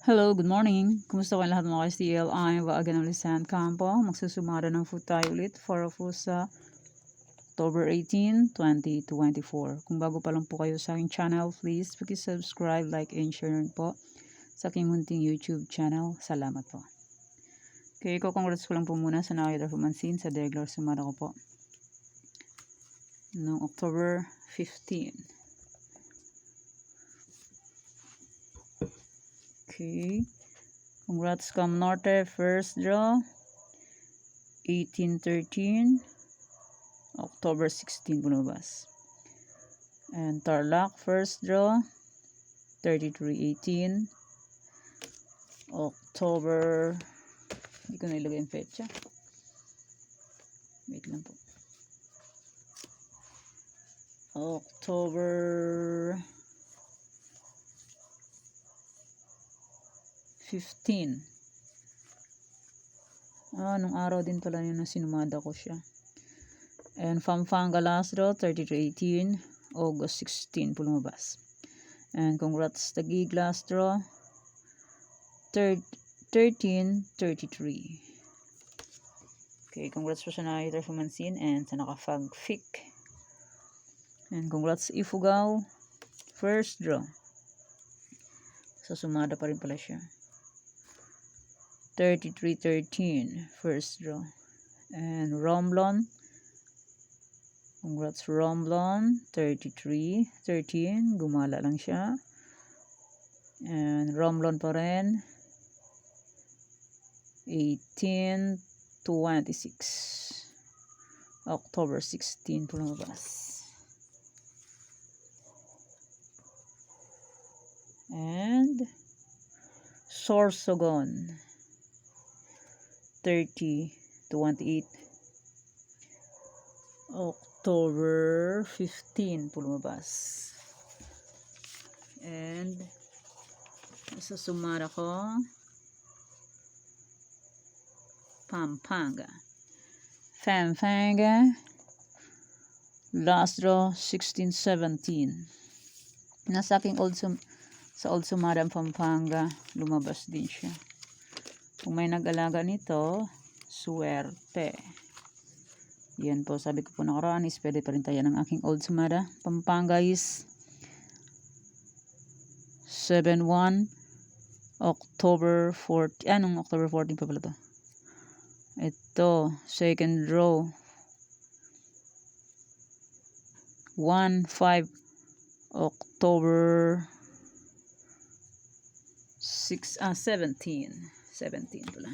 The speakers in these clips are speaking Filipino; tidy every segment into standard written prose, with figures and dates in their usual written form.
Hello, good morning. Kumusta kayo lahat mga ka-STL? I'm Waagan Lisan Campo. Magsusumada ng food tayo ulit for sa October 18, 2024. Kung bago pa lang po kayo sa aking channel, please subscribe, like, and share po sa aking munting YouTube channel. Salamat po. Okay, congrats ko lang po muna sa nakita humansin sa regular sumada ko po noong October 15. Okay. Congrats Cam Norte, first draw. 1813. October 16 lumabas. And Tarlac, first draw. 3318. October, hindi ko nailagay yung petsa. Wait lang po. October 15. Nung araw din pala yun na sinumada ko siya. And Pampanga last draw, 3318. August 16 po lumabas. And congrats Taguig last draw, 1333. Okay, congrats po sa nakita sa Mansin and sa naka-fag-fic. And congrats Ifugao, first draw. So sumada pa rin pala siya. 3313, first draw. And Romblon, congrats Romblon, 3313, gumala lang siya. And Romblon pa rin, 1826. October 16 po lumabas. And Sorsogon, 30-28. October 15 po lumabas. And sa sumara ko, Pampanga last draw 1617. Nasa aking sa old sumara Pampanga lumabas din siya. Kung may nag-alaga nito, swerte. Yan po, sabi ko po nakaraan is pwede pa rin tayo ng aking old sumara Pampanga is 71 October 14. Anong October 14 pa pala to? Ito, second draw. 1-5 October 17 pala.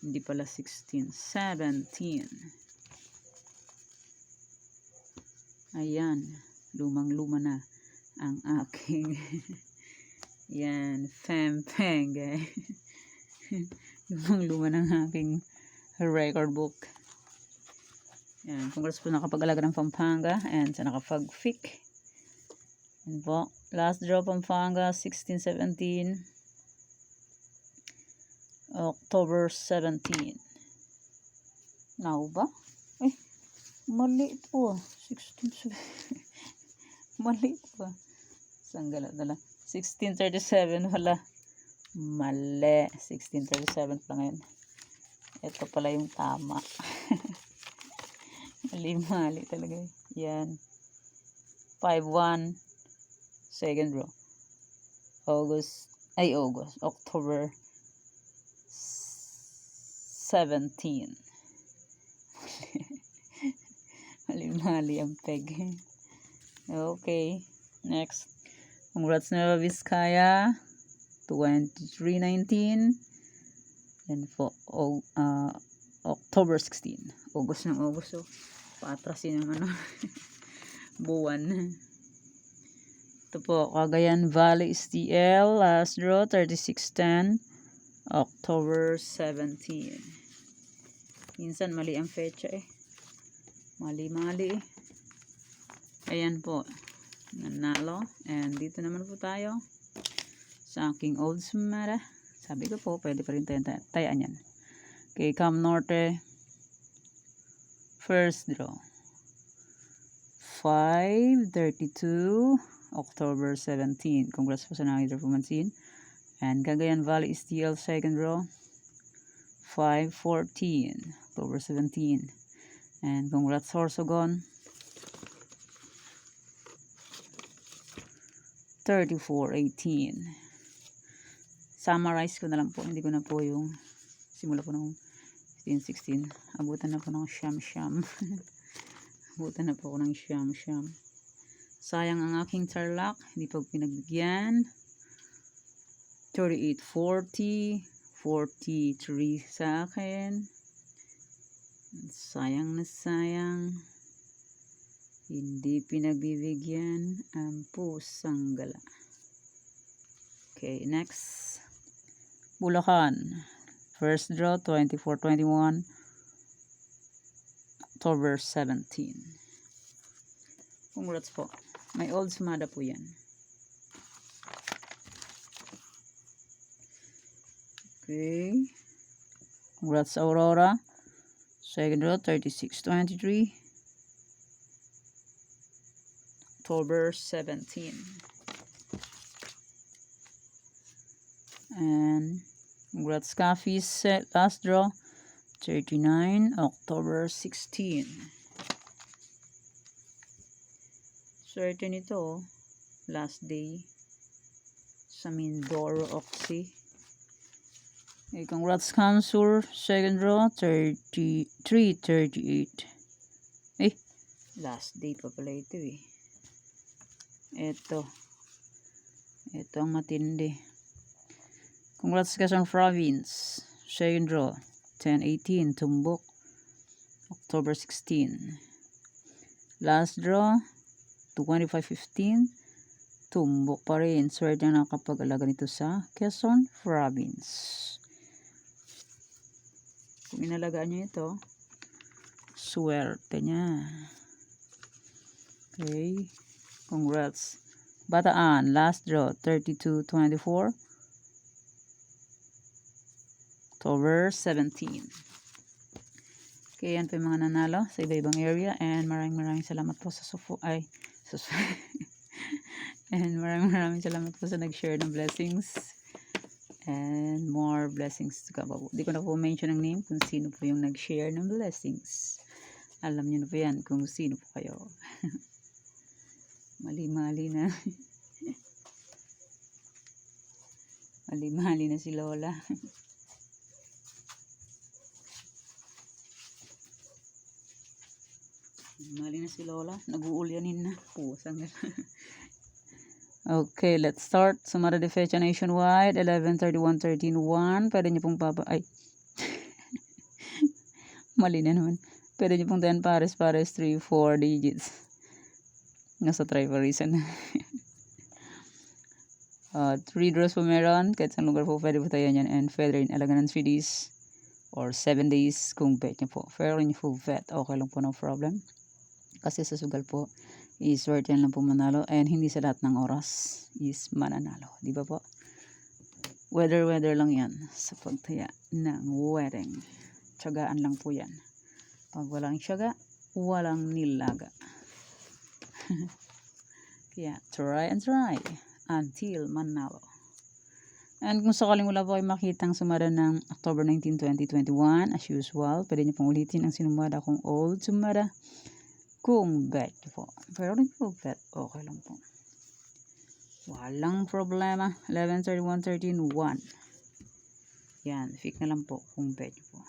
Hindi pala 16, 17. Ayan, lumang-luma na ang aking yan, Pampanga. Lumang-luma ng aking record book. Yan, congrats po nakapag-alaga ng Pampanga and sa nakapag-fic. Yan po, last draw Pampanga 1617 October 17. Now ba? Mali po. 16 mali po. Saan dala? 1637 wala. Mali. 1637 pa ngayon. Ito pala yung tama. Mali talaga. Yan. 5-1. Second row. October 17. Mali ang peg. Okay. Next. Congrats Nueva Vizcaya. 2319. Yan po. October 16. August. So, paatrasin ng buwan. Ito po, Cagayan Valley STL, last draw, 3610, October 17. Minsan, mali ang fecha Mali. Ayan po, nanalo. And dito naman po tayo sa aking old sumara. Sabi ko po, pwede pa rin tayaan yan. Okay, Cam Norte, first draw. 5-32 October 17. Congrats po sa nakita pumansin. And Cagayan Valley STL second row, 514, October 17. And congrats Sorsogon, 3418. Summarize ko na lang po, hindi ko na po yung simula po ng 15, 16. Abutan na po ng siyam. Abutan na po ako ng siyam. Sayang ang aking tarlac, hindi pa pinagbigyan. 38, 40, 43 sa akin. Sayang na sayang. Hindi pinagbibigyan ang pusang gala. Okay, next. Bulacan. First draw, 24-21. October 17. Congrats po. May old sumada po yan. Okay. Congrats Aurora. Second row, 36-23. October 17. And congrats Coffee's last draw, 39, October 16. Swerte nito, last day sa Mindoro Oxy. Okay, congrats Kamsur, second row, 33, 38. Last day pa pala ito eh. Ito ang matindi. Congrats Quezon Province, second draw, 10-18, Tumbok, October 16. Last draw, 25-15, Tumbok pa rin. Swerte na nakapag-alaga nito sa Quezon Province. Kung inalagaan nyo ito, swerte niya. Okay. Congrats. Bataan, last draw, 32-24. October 17. Okay, yan po yung mga nanalo sa iba-ibang area. And maraming salamat po sa and maraming salamat po sa nag-share ng blessings. And more blessings to come. Di ko na po mention ang name kung sino po yung nag-share ng blessings. Alam niyo na po yan kung sino po kayo. Mali-mali na. Mali-mali na si Lola. Mali na si Lola. Nag-uulyanin na. Pusang. Okay, let's start. Sumara de Fecha Nationwide, 11-31-13-1. Pwede niyo pong mali na naman. Pwede niyo pong 10 pares, 3-4 digits. Nasa try for reason. 3 draws po meron. Kahit saan lugar po pwede po tayo yan. And feather in alaga ng 3 days or 7 days kung bet niyo po. Feather in full vet. Okay lang po, no problem. Kasi sa sugal po is worth yan lang po manalo. And hindi sa lahat ng oras is mananalo. Di ba po? Weather lang yan sa pagtaya ng wedding. Tiyagaan lang po yan. Pag walang tiyaga, walang nilaga. Kaya try and try until manalo. And kung sakaling wala po kayo makitang sumada ng October 19, 2021, as usual, pwede nyo pong ulitin ang sinumada kong old sumada kung bet po. Pero rin po bet, okay lang po. Walang problema. 11-31-13-1. Yan, fake na lang po kung bet po.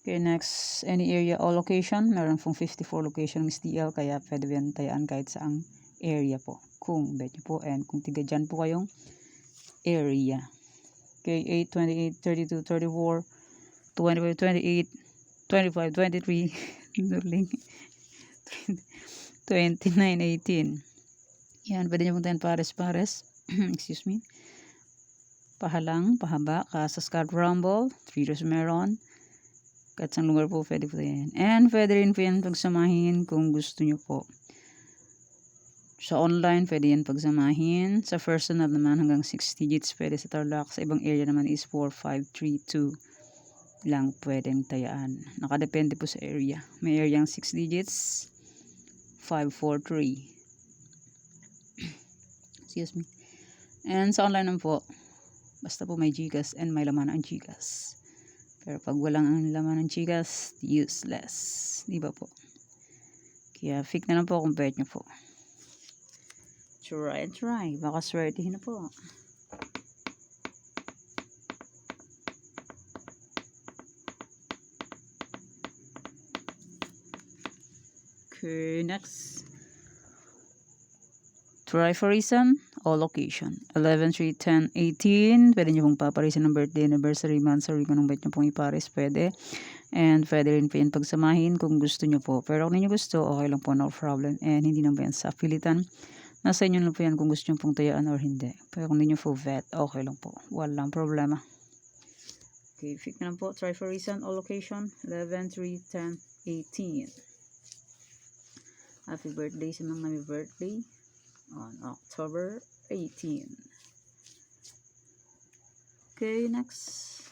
Okay, next, any area or location. Meron pong 54 location ng STL, kaya pwede yan tayaan kahit saang area po. Kung bet po, and kung tiga dyan po kayong area. Okay, 8, 28, 32, 34, 25, 28, 25, 23, 29, 18. Yan, pwede nyo puntahan pares. Excuse me. Pahalang, pahaba, Kasas Card Rumble, 3 draws meron. Kahit saan lugar po, pwede po yan. And pwede rin po yan pagsamahin kung gusto nyo po. Sa online, pwede yan pagsamahin. Sa first and naman hanggang 6 digits, pwede sa Tarlac. Sa ibang area naman is 4, 5, 3, 2 lang pwedeng tayaan. Nakadepende po sa area. May area 6 digits, 5, 4, 3. Excuse me. And sa online naman po, Basta po may GCash and may laman ang GCash. Pero pag walang ang laman ng GCash, useless. Di ba po? Kaya fake na lang po kung bet nyo po. Try and try. Baka swertihin na po. Okay, next. Try for reason o location. 11, 3, 10, 18. Pwede nyo pong paparisan ng birthday, anniversary, month, sorry, kung anong bet nyo pong iparis, pwede. And pwede rin po yan pagsamahin kung gusto nyo po. Pero kung hindi nyo gusto, okay lang po, no problem. And hindi na po yan sa pilitan. Nasa inyo lang po yan kung gusto nyo pong tayaan or hindi. Pero kung hindi nyo po vet, okay lang po. Walang problema. Okay, pick na lang po. Try for reason o location. 11, 3, 10, 18. Happy birthday sa mga may birthday on October 18. Okay, next.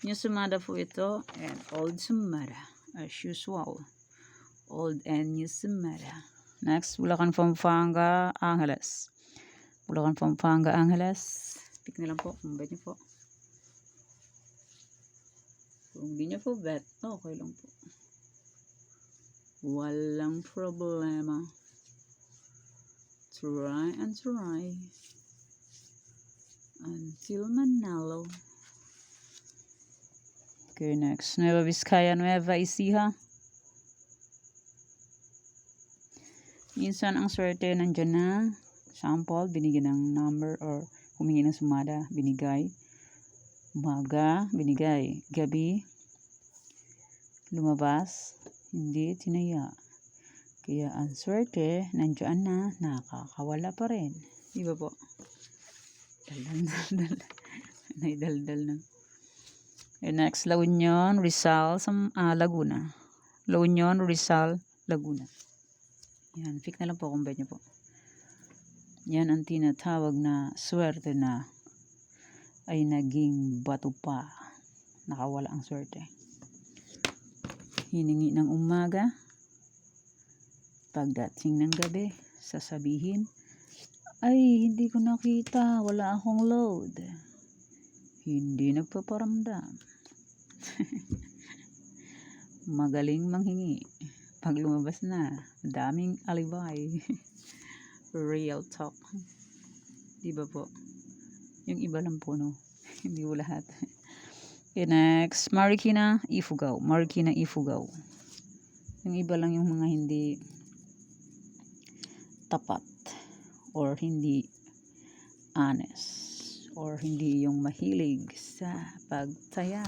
New Sumada po ito and Old Sumada as usual. Old and New Sumada. Next, Bulacan, Pampanga, Angeles. Bulacan, Pampanga, Angeles. Pick na lang po kung bet nyo po. Kung hindi nyo po bet, okay lang po. Walang problema. Try and try until manalo. Okay, next. Nueva Vizcaya, Nueva Ecija. Minsan ang swerte nandyan na. Sample, binigyan ng number or humingi ng sumada, binigay. Umaga, binigay. Gabi, lumabas, hindi tinaya. Kaya ang swerte, nandiyan na, nakakawala pa rin. Di ba po? Daldal. Naidaldal na. And next, La Union, Rizal, Laguna. La Union, Rizal, Laguna. Yan, pick na lang po kung bet nyo po. Yan ang tinatawag na swerte na ay naging bato pa. Nakawala ang swerte. Hiningi ng umaga. Pagdating ng gabi, sasabihin, ay, hindi ko nakita, wala akong load. Hindi nagpaparamdam. Magaling manghingi. Pag lumabas na, daming alibay. Real talk. Diba po? Yung iba lang po, no? Hindi po lahat. Okay, next. Marikina, Ifugao. Marikina, Ifugao. Yung iba lang yung mga hindi tapat or hindi honest or hindi yung mahilig sa pagtaya.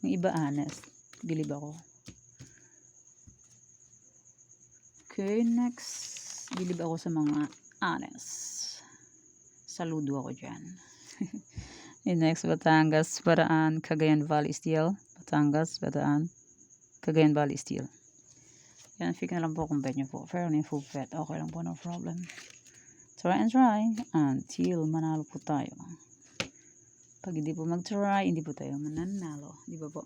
Yung iba honest, believe ako. Okay, next, believe ako sa mga honest. Saludo ako dyan. And next, Batangas, Bataan, Cagayan Valley Steel. Batangas, Bataan, Cagayan Valley Steel. Yan, pick na lang po kung bet nyo po. Fair na yung full bet. Okay lang po, no problem. Try and try until manalo po tayo. Pag hindi po mag-try, hindi po tayo mananalo. Di ba po?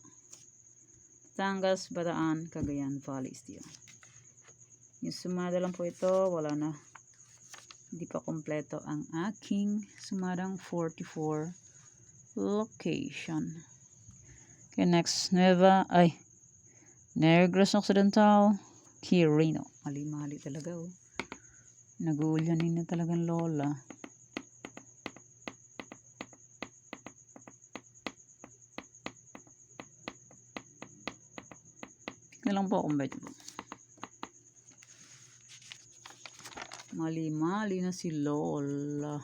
Batangas, Bataan, Cagayan Valley Steel. Yung sumada lang po ito, wala na. Hindi pa kompleto ang aking sumadang 44 location. Okay, next, Negros Occidental, Quirino. Mali-mali talaga, oh. Nag-uulyanin na talagang lola. Tignan lang po kung bet po. Mali-mali na si Lola.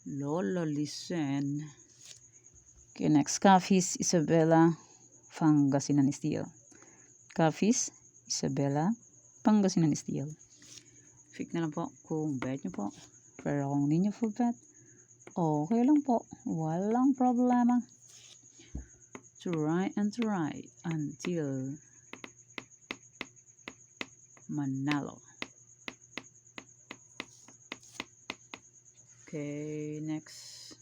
Lola listen. Okay, next. Cafis, Isabela, Pangasinan Steel. Cafis, Isabela, Pangasinan Steel. Pick na lang po kung bet nyo po. Pero kung hindi nyo po bet, okay lang po. Walang problema. Try and try until manalo. Okay, next.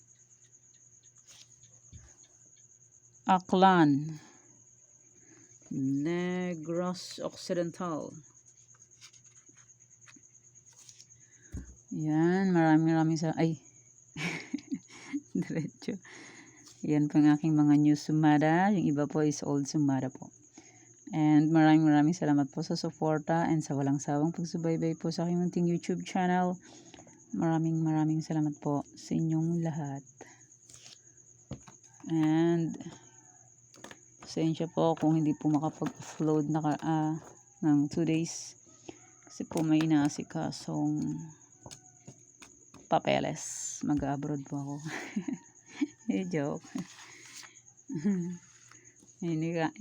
Aklan, Negros Occidental. Yan, maraming Diretso. Yan po ang aking mga new sumada. Yung iba po is old sumada po. And maraming salamat po sa suporta and sa walang sawang pagsubaybay po sa aking munting YouTube channel. Maraming salamat po sa inyong lahat. And pasensya po kung hindi po makapag-upload ng 2 days. Kasi po may inaasikasong papeles. Mag-abroad po ako. Joke.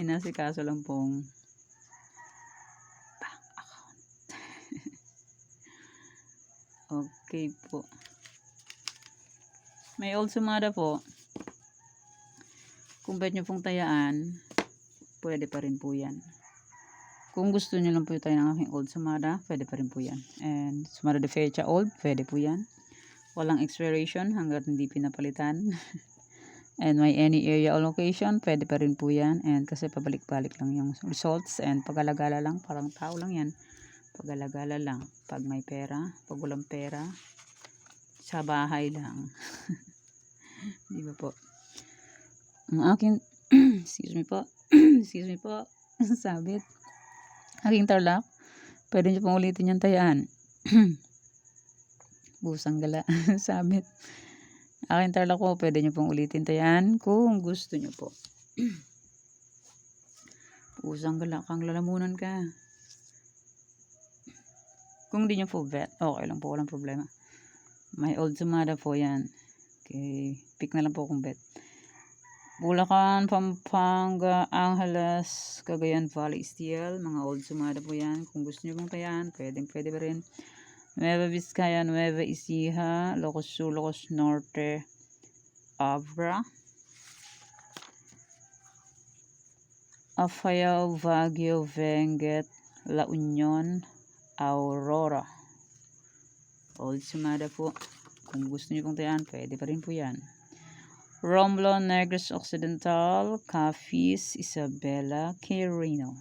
Inasikaso lang pong bank account. Okay po. May old sumada po. Kung bet nyo pong tayaan, pwede pa rin po yan. Kung gusto nyo lang po tayo ng aking old sumada, pwede pa rin po yan. And sumada de fecha old, pwede po yan. Walang expiration hanggat hindi pinapalitan. And may any area allocation, pwede pa rin po yan. And kasi pabalik-balik lang yung results. And pag-alagala lang, parang tao lang yan. Pag-alagala lang. Pag may pera, pag walang pera, sa bahay lang. Di ba po? Ang akin, excuse me po, sabit. Aking tarlac, pwede nyo pong ulitin yung tayaan. Busang gala, sabit. Aking tarlac po, pwede nyo pong ulitin tayaan kung gusto nyo po. Busang gala, kang lalamunan ka. Kung di nyo po bet, okay lang po, walang problema. May old sumada po yan. Okay, pick na lang po kung bet. Bulacan, Pampanga, Angeles, Cagayan Valley Steel, mga old sumada po yan. Kung gusto nyo pong tayaan, pwede pa rin. Nueva Vizcaya, Nueva Ecija, Ilocos Sur, Ilocos Norte, Abra, Apayao, Baguio, Benguet, La Union, Aurora. Old sumada po. Kung gusto nyo pong tayaan, pwede pa rin po yan. Romblon, Negros Occidental, Capiz, Isabela, Quirino.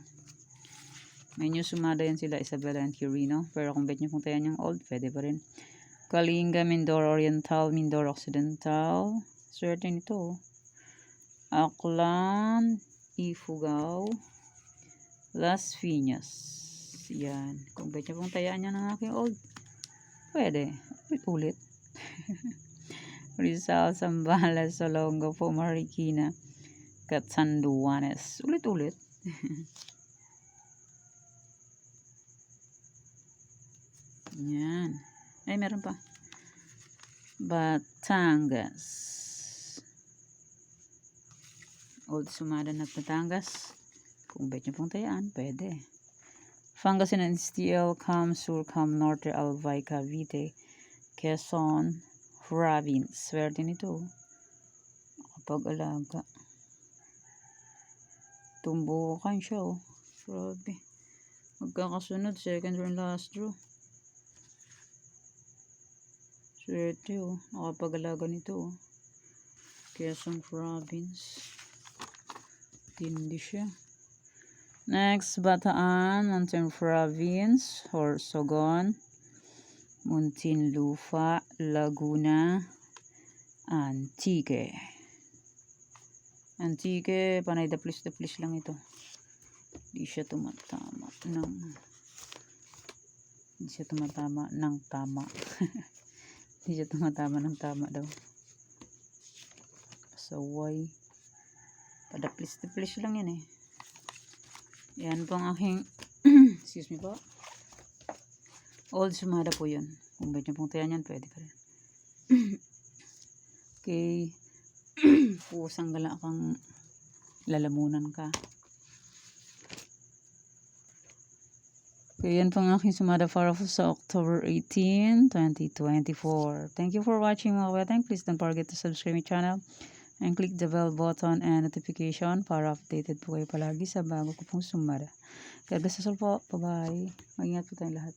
May new sumada yan sila, Isabela and Quirino. Pero kung bet nyo kung tayo yung old, pwede pa rin. Kalinga, Mindoro Oriental, Mindoro Occidental. Certain ito. Aklan, Ifugao, Las Piñas. Yan. Kung bet nyo kung tayaan yan ng aking old, pwede. Ulit. Rizal, Zambales, Solongo, Marikina, Catanduanes. Ulit-ulit. Yan. Ay, meron pa. Batangas. Old sumada na Batangas. Kung bet nyo pong tayaan, pwede. Pangasinan Steel, Cam Sur, Cam Norte, Albay, Cavite, Quezon, Province. Swerte nito. Kapag alaga. Tumbukan siya, oh. Grabe. Magkakasunod. Second or last draw. Swerte, oh. Nakapag-alaga nito, oh. Quezon Province. Tindi siya. Next, Bataan, Mountain Province, Sorsogon, Muntinlupa, Laguna, Antique. Antique, panay daplis lang ito. Hindi siya tumatama ng tama. Hindi siya tumatama ng tama daw. Pasaway. Padaplis lang yan eh. Yan po ang aking excuse me po. Old sumada po yun. Kung bet nyo pong tayan yan, pwede pa rin. Okay. Pusang gala kang lalamunan ka. Okay, yan po ang aking sumada para sa October 18, 2024. Thank you for watching mga kabeteng. Please don't forget to subscribe my channel and click the bell button and notification para updated po kayo palagi sa bago ko pong sumada. God bless us all po. Bye-bye. Mag-ingat po tayong lahat.